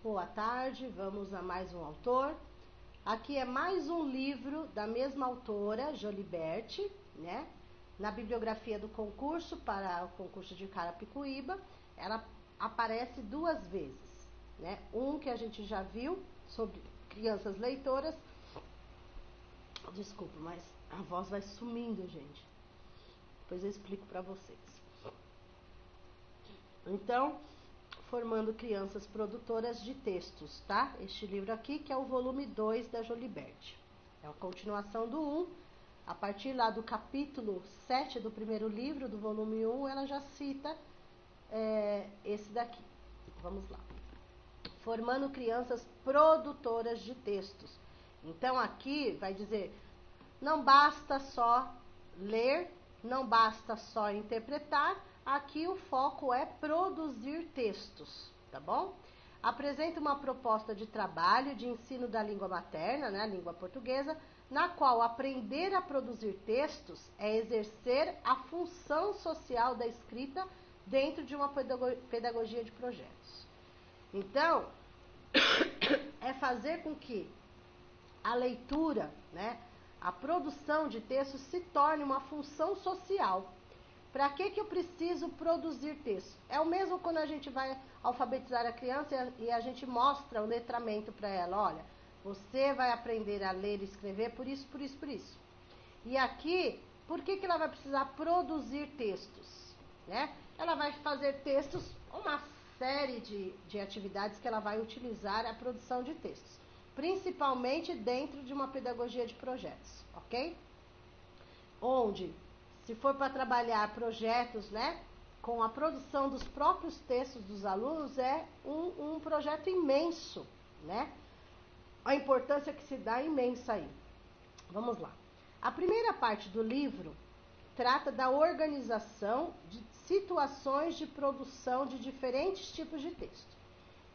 boa tarde, vamos a mais um autor. Aqui é mais um livro da mesma autora, Joliberti, né? Na bibliografia do concurso, para o concurso de Carapicuíba, ela aparece 2 vezes, né? Um que a gente já viu, sobre crianças leitoras. Desculpa, mas a voz vai sumindo, gente. Depois eu explico para vocês. Então, formando crianças produtoras de textos, tá? Este livro aqui, que é o volume 2 da Joliberti. É a continuação do 1. A partir lá do capítulo 7 do primeiro livro, do volume 1, ela já cita esse daqui. Vamos lá. Formando crianças produtoras de textos. Então, aqui vai dizer, não basta só ler, não basta só interpretar, aqui o foco é produzir textos, tá bom? Apresenta uma proposta de trabalho de ensino da língua materna, né, a língua portuguesa, na qual aprender a produzir textos é exercer a função social da escrita dentro de uma pedagogia de projetos. Então, é fazer com que a leitura, né, a produção de textos se torne uma função social. Para que eu preciso produzir texto? É o mesmo quando a gente vai alfabetizar a criança e a gente mostra o letramento para ela. Olha, você vai aprender a ler e escrever por isso, por isso, por isso. E aqui, por que ela vai precisar produzir textos? Né? Ela vai fazer textos, uma série de atividades que ela vai utilizar a produção de textos. Principalmente dentro de uma pedagogia de projetos, ok? Onde, se for para trabalhar projetos, né, com a produção dos próprios textos dos alunos, é um projeto imenso, né? A importância que se dá é imensa aí. Vamos lá. A primeira parte do livro trata da organização de situações de produção de diferentes tipos de texto.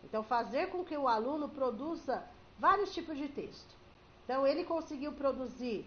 Então, fazer com que o aluno produza vários tipos de texto. Então, ele conseguiu produzir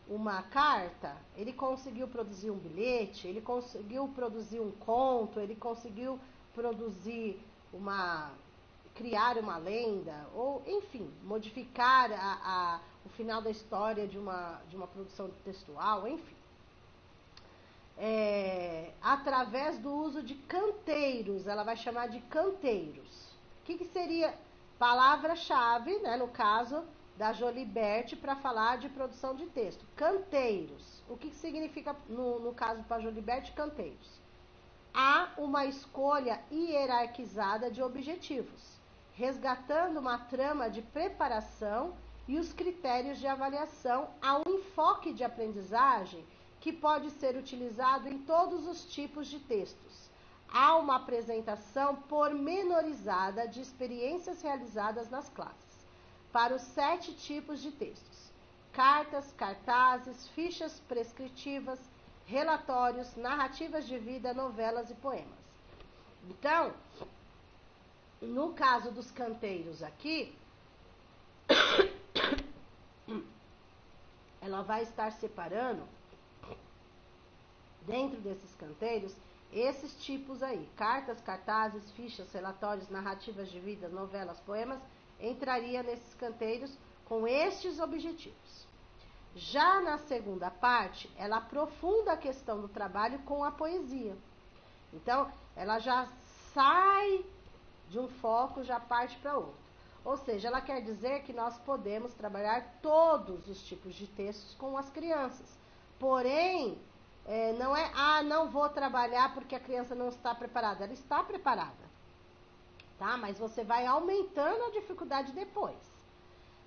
uma carta, ele conseguiu produzir um bilhete, ele conseguiu produzir um conto, ele conseguiu produzir criar uma lenda, ou, enfim, modificar o final da história de uma produção textual, enfim. Através do uso de canteiros, ela vai chamar de canteiros. O que seria palavra-chave, né, no caso da Joliberti, para falar de produção de texto? Canteiros. O que significa, no caso para Joliberti, canteiros? Há uma escolha hierarquizada de objetivos, resgatando uma trama de preparação e os critérios de avaliação a um enfoque de aprendizagem que pode ser utilizado em todos os tipos de textos. Há uma apresentação pormenorizada de experiências realizadas nas classes, para os 7 tipos de textos: cartas, cartazes, fichas prescritivas, relatórios, narrativas de vida, novelas e poemas. Então, no caso dos canteiros aqui, ela vai estar separando, dentro desses canteiros, esses tipos aí: cartas, cartazes, fichas, relatórios, narrativas de vida, novelas, poemas, entraria nesses canteiros com estes objetivos. Já na segunda parte, ela aprofunda a questão do trabalho com a poesia. Então, ela já sai de um foco, já parte para outro. Ou seja, ela quer dizer que nós podemos trabalhar todos os tipos de textos com as crianças. Porém, não é, não vou trabalhar porque a criança não está preparada. Ela está preparada, tá? Mas você vai aumentando a dificuldade depois.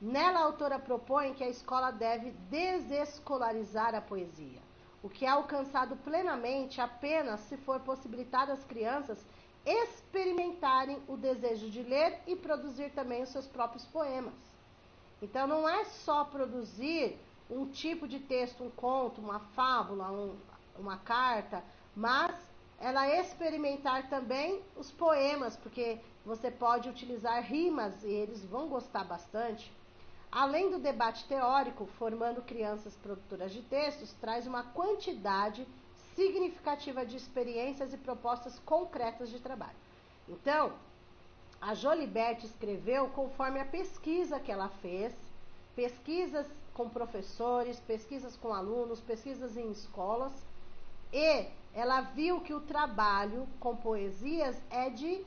Nela, a autora propõe que a escola deve desescolarizar a poesia, o que é alcançado plenamente apenas se for possibilitado às crianças experimentarem o desejo de ler e produzir também os seus próprios poemas. Então, não é só produzir um tipo de texto, um conto, uma fábula, uma carta, mas ela experimentar também os poemas, porque você pode utilizar rimas e eles vão gostar bastante. Além do debate teórico, formando crianças produtoras de textos, traz uma quantidade significativa de experiências e propostas concretas de trabalho. Então, A Jolibert escreveu conforme a pesquisa que ela fez, pesquisas com professores, pesquisas com alunos, pesquisas em escolas, e ela viu que o trabalho com poesias é de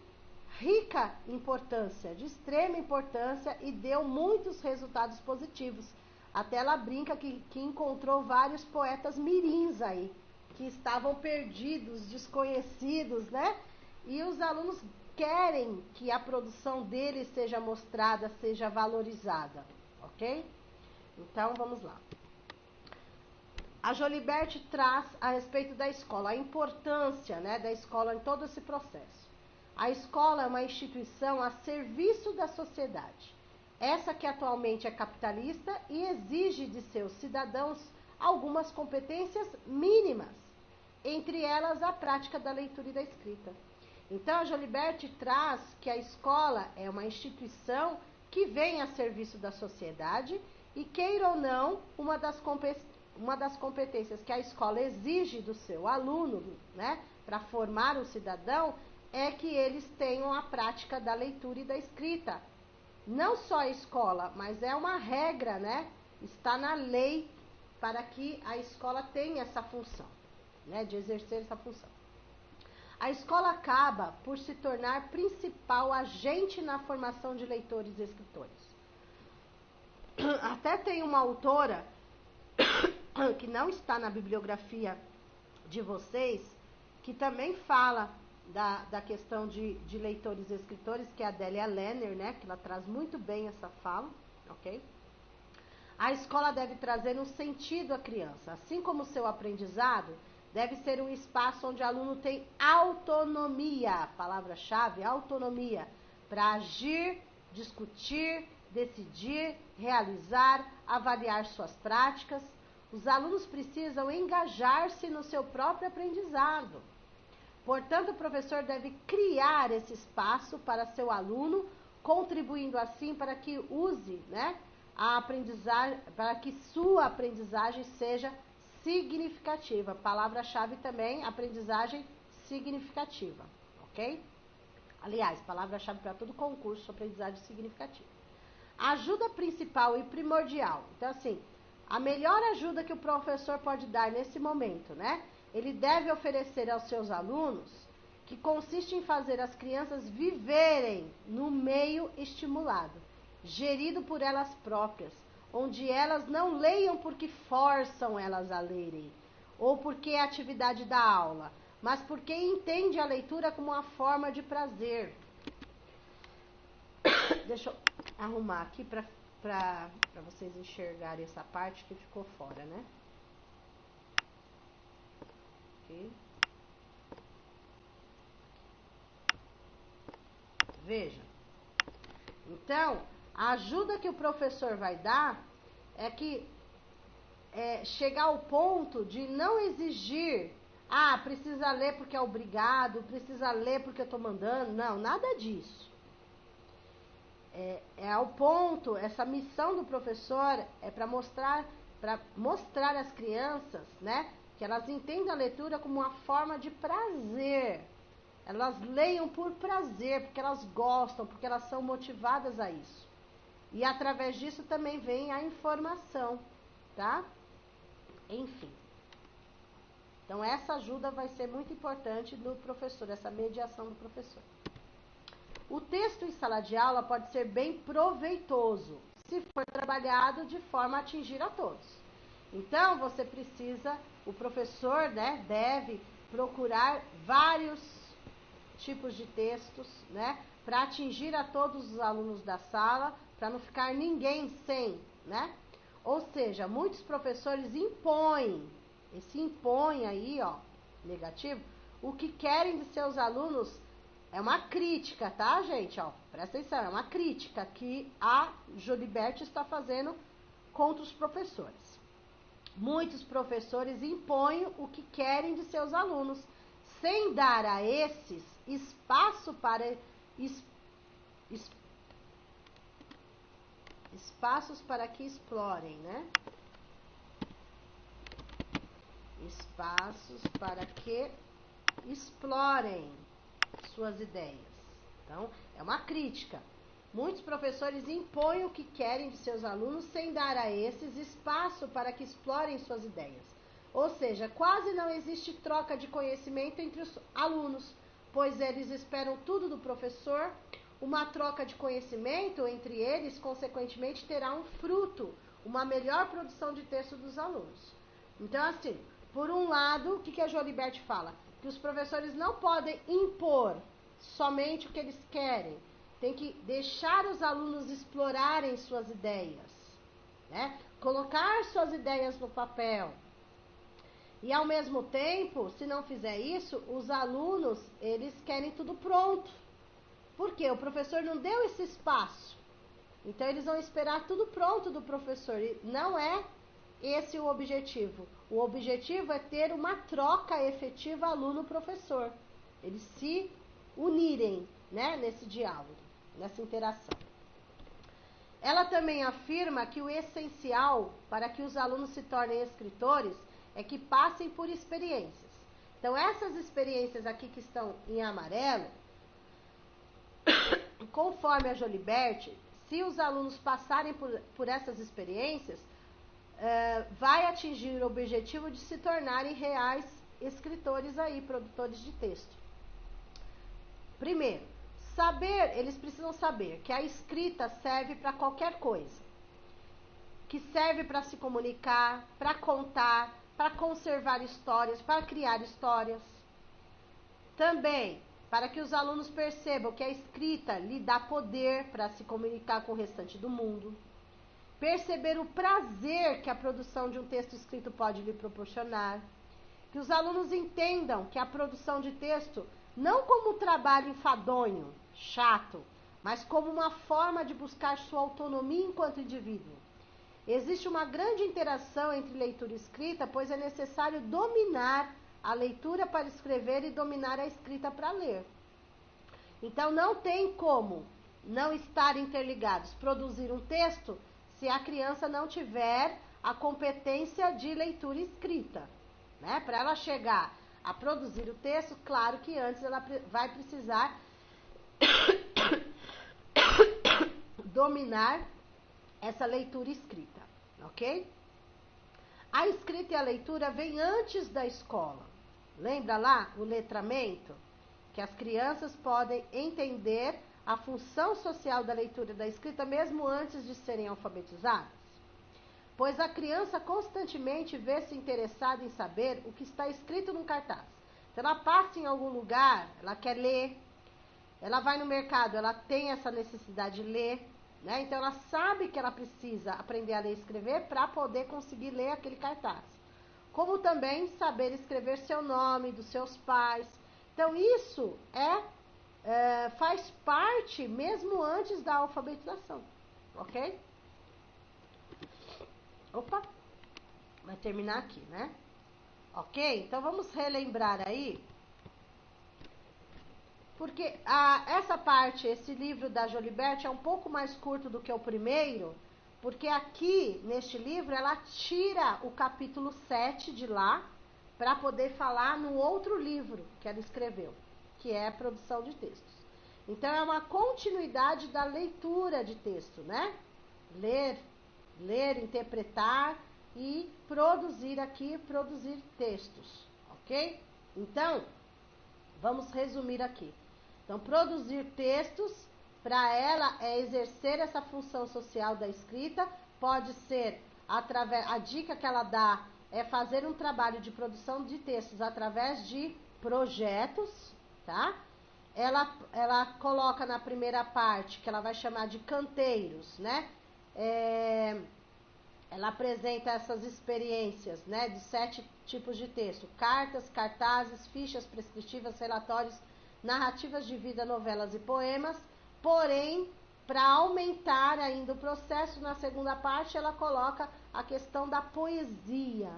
rica importância, de extrema importância, e deu muitos resultados positivos. Até ela brinca que encontrou vários poetas mirins aí, que estavam perdidos, desconhecidos, né? E os alunos querem que a produção deles seja mostrada, seja valorizada, ok? Então, vamos lá. A Jolibert traz a respeito da escola, a importância, né, da escola em todo esse processo. A escola é uma instituição a serviço da sociedade. Essa que atualmente é capitalista e exige de seus cidadãos algumas competências mínimas, entre elas a prática da leitura e da escrita. Então, a Jolibert traz que a escola é uma instituição que vem a serviço da sociedade e, queira ou não, uma das competências que a escola exige do seu aluno, né, para formar o cidadão, é que eles tenham a prática da leitura e da escrita. Não só a escola, mas é uma regra, né? Está na lei para que a escola tenha essa função, né, de exercer essa função. A escola acaba por se tornar principal agente na formação de leitores e escritores. Até tem uma autora que não está na bibliografia de vocês, que também fala da questão de leitores e escritores, que é a Adélia Lerner, né, que ela traz muito bem essa fala, ok? A escola deve trazer um sentido à criança, assim como o seu aprendizado deve ser um espaço onde o aluno tem autonomia, palavra-chave, autonomia, para agir, discutir, decidir, realizar, avaliar suas práticas. Os alunos precisam engajar-se no seu próprio aprendizado. Portanto, o professor deve criar esse espaço para seu aluno, contribuindo assim para que use, né, a aprendizagem, para que sua aprendizagem seja significativa. Palavra-chave também, aprendizagem significativa, ok? Aliás, palavra-chave para todo concurso, aprendizagem significativa. Ajuda principal e primordial. Então, assim, a melhor ajuda que o professor pode dar nesse momento, né? Ele deve oferecer aos seus alunos, que consiste em fazer as crianças viverem no meio estimulado, gerido por elas próprias, onde elas não leiam porque forçam elas a lerem, ou porque é atividade da aula, mas porque entende a leitura como uma forma de prazer. Deixa eu arrumar aqui para vocês enxergarem essa parte que ficou fora, né? Ok. Veja. Então, a ajuda que o professor vai dar é que chegar ao ponto de não exigir, precisa ler porque é obrigado, precisa ler porque eu estou mandando. Não, nada disso. Ao ponto, essa missão do professor é para mostrar às crianças, né, que elas entendem a leitura como uma forma de prazer. Elas leiam por prazer, porque elas gostam, porque elas são motivadas a isso. E através disso também vem a informação, tá? Enfim. Então, essa ajuda vai ser muito importante do professor, essa mediação do professor. O texto em sala de aula pode ser bem proveitoso, se for trabalhado de forma a atingir a todos. Então, você precisa, o professor, né, deve procurar vários tipos de textos, né, para atingir a todos os alunos da sala, para não ficar ninguém sem, né? Ou seja, muitos professores impõem, esse impõe aí, ó, negativo, o que querem de seus alunos. É uma crítica, tá, gente? Ó, presta atenção, é uma crítica que a Jolibert está fazendo contra os professores. Muitos professores impõem o que querem de seus alunos, sem dar a esses espaço para espaços para que explorem, né? Espaços para que explorem suas ideias, Então, é uma crítica. Muitos professores impõem o que querem de seus alunos sem dar a esses espaço para que explorem suas ideias. Ou seja, quase não existe troca de conhecimento entre os alunos, pois eles esperam tudo do professor. Uma troca de conhecimento entre eles, consequentemente, terá um fruto, uma melhor produção de texto dos alunos. Então, assim, por um lado, o que a Jolibert fala? Que os professores não podem impor somente o que eles querem. Tem que deixar os alunos explorarem suas ideias, né? Colocar suas ideias no papel. E ao mesmo tempo, se não fizer isso, os alunos, eles querem tudo pronto. Por quê? O professor não deu esse espaço. Então eles vão esperar tudo pronto do professor. E não é esse o objetivo. O objetivo é ter uma troca efetiva aluno-professor. Eles se unirem, né, nesse diálogo, nessa interação. Ela também afirma que o essencial para que os alunos se tornem escritores é que passem por experiências. Então, essas experiências aqui que estão em amarelo, conforme a Jolibert, se os alunos passarem por essas experiências, vai atingir o objetivo de se tornarem reais escritores aí, produtores de texto. Primeiro, eles precisam saber que a escrita serve para qualquer coisa. Que serve para se comunicar, para contar, para conservar histórias, para criar histórias. Também, para que os alunos percebam que a escrita lhe dá poder para se comunicar com o restante do mundo. Perceber o prazer que a produção de um texto escrito pode lhe proporcionar. Que os alunos entendam que a produção de texto não como um trabalho enfadonho, chato, mas como uma forma de buscar sua autonomia enquanto indivíduo. Existe uma grande interação entre leitura e escrita, pois é necessário dominar a leitura para escrever e dominar a escrita para ler. Então não tem como não estar interligados. Produzir um texto se a criança não tiver a competência de leitura e escrita, né? Para ela chegar a produzir o texto, claro que antes ela vai precisar dominar essa leitura e escrita, ok? A escrita e a leitura vêm antes da escola. Lembra lá o letramento? Que as crianças podem entender a função social da leitura e da escrita mesmo antes de serem alfabetizadas? Pois a criança constantemente vê-se interessada em saber o que está escrito num cartaz. Então ela passa em algum lugar, ela quer ler, ela vai no mercado, ela tem essa necessidade de ler, né? Então ela sabe que ela precisa aprender a ler e escrever para poder conseguir ler aquele cartaz. Como também saber escrever seu nome, dos seus pais. Então isso faz parte mesmo antes da alfabetização, ok? Opa, vai terminar aqui, né? Ok? Então vamos relembrar aí. Porque essa parte, esse livro da Jolibert é um pouco mais curto do que o primeiro, porque aqui, neste livro, ela tira o capítulo 7 de lá para poder falar no outro livro que ela escreveu, que é a produção de textos. Então, é uma continuidade da leitura de texto, né? Ler, interpretar e produzir textos, ok? Então, vamos resumir aqui. Então, produzir textos, para ela, é exercer essa função social da escrita, pode ser, a dica que ela dá é fazer um trabalho de produção de textos através de projetos, tá? Ela coloca na primeira parte, que ela vai chamar de canteiros, né? Ela apresenta essas experiências, né, de 7 tipos de texto: cartas, cartazes, fichas prescritivas, relatórios, narrativas de vida, novelas e poemas. Porém, para aumentar ainda o processo, na segunda parte ela coloca a questão da poesia,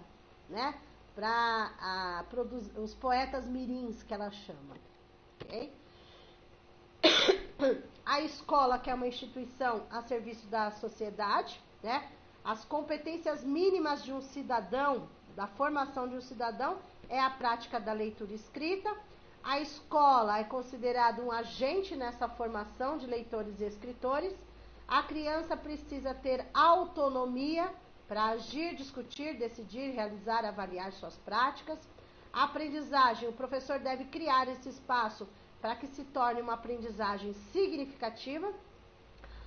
né, para os poetas mirins, que ela chama, ok? A escola, que é uma instituição a serviço da sociedade, né? As competências mínimas de um cidadão, da formação de um cidadão, é a prática da leitura e escrita. A escola é considerada um agente nessa formação de leitores e escritores. A criança precisa ter autonomia para agir, discutir, decidir, realizar, avaliar suas práticas. A aprendizagem, o professor deve criar esse espaço para que se torne uma aprendizagem significativa.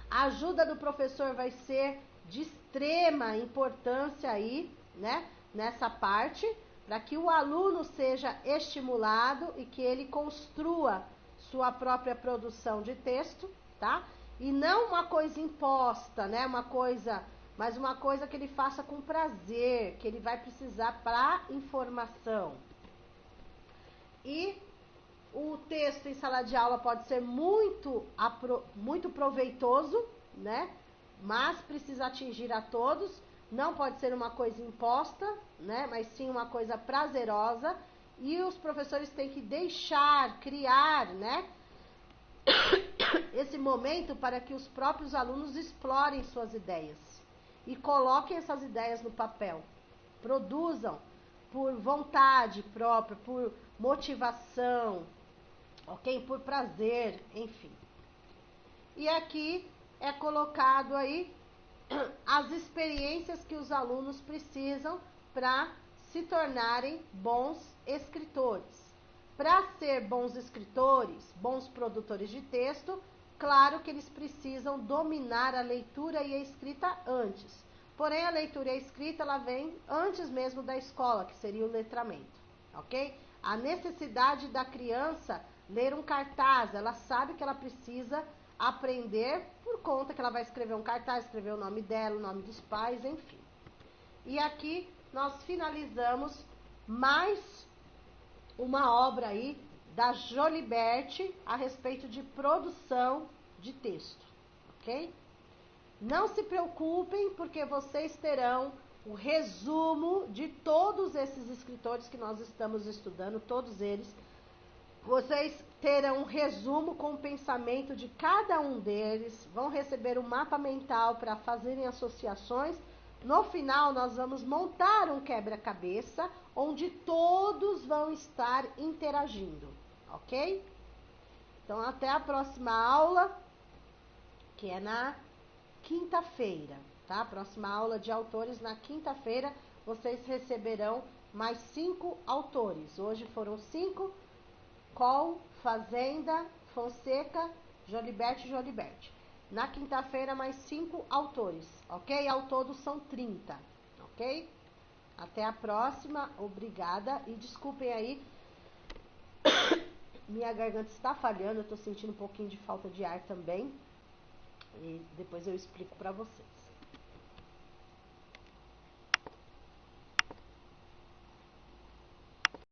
A ajuda do professor vai ser de extrema importância aí, né, nessa parte, para que o aluno seja estimulado e que ele construa sua própria produção de texto, tá? E não uma coisa imposta, né, mas uma coisa que ele faça com prazer, que ele vai precisar para informação. E o texto em sala de aula pode ser muito proveitoso, né? Mas precisa atingir a todos. Não pode ser uma coisa imposta, né? Mas sim uma coisa prazerosa. E os professores têm que deixar, criar, né? Esse momento para que os próprios alunos explorem suas ideias e coloquem essas ideias no papel. Produzam por vontade própria, por motivação, ok? Por prazer, enfim. E aqui é colocado aí as experiências que os alunos precisam para se tornarem bons escritores. Para ser bons escritores, bons produtores de texto, claro que eles precisam dominar a leitura e a escrita antes. Porém, a leitura e a escrita, ela vem antes mesmo da escola, que seria o letramento, ok? A necessidade da criança ler um cartaz, ela sabe que ela precisa aprender por conta que ela vai escrever um cartaz, escrever o nome dela, o nome dos pais, enfim. E aqui nós finalizamos mais uma obra aí da Joliberti a respeito de produção de texto, ok? Não se preocupem, porque vocês terão o resumo de todos esses escritores que nós estamos estudando, todos eles. Vocês terão um resumo com o pensamento de cada um deles, vão receber um mapa mental para fazerem associações. No final, nós vamos montar um quebra-cabeça, onde todos vão estar interagindo, ok? Então, até a próxima aula, que é na quinta-feira, tá? Próxima aula de autores na quinta-feira, vocês receberão mais 5 autores. Hoje foram 5, Col, Fazenda, Fonseca, Joliberti. Na quinta-feira, mais 5 autores, ok? Ao todo são 30, ok? Até a próxima, obrigada. E desculpem aí, minha garganta está falhando, eu tô sentindo um pouquinho de falta de ar também. E depois eu explico para vocês.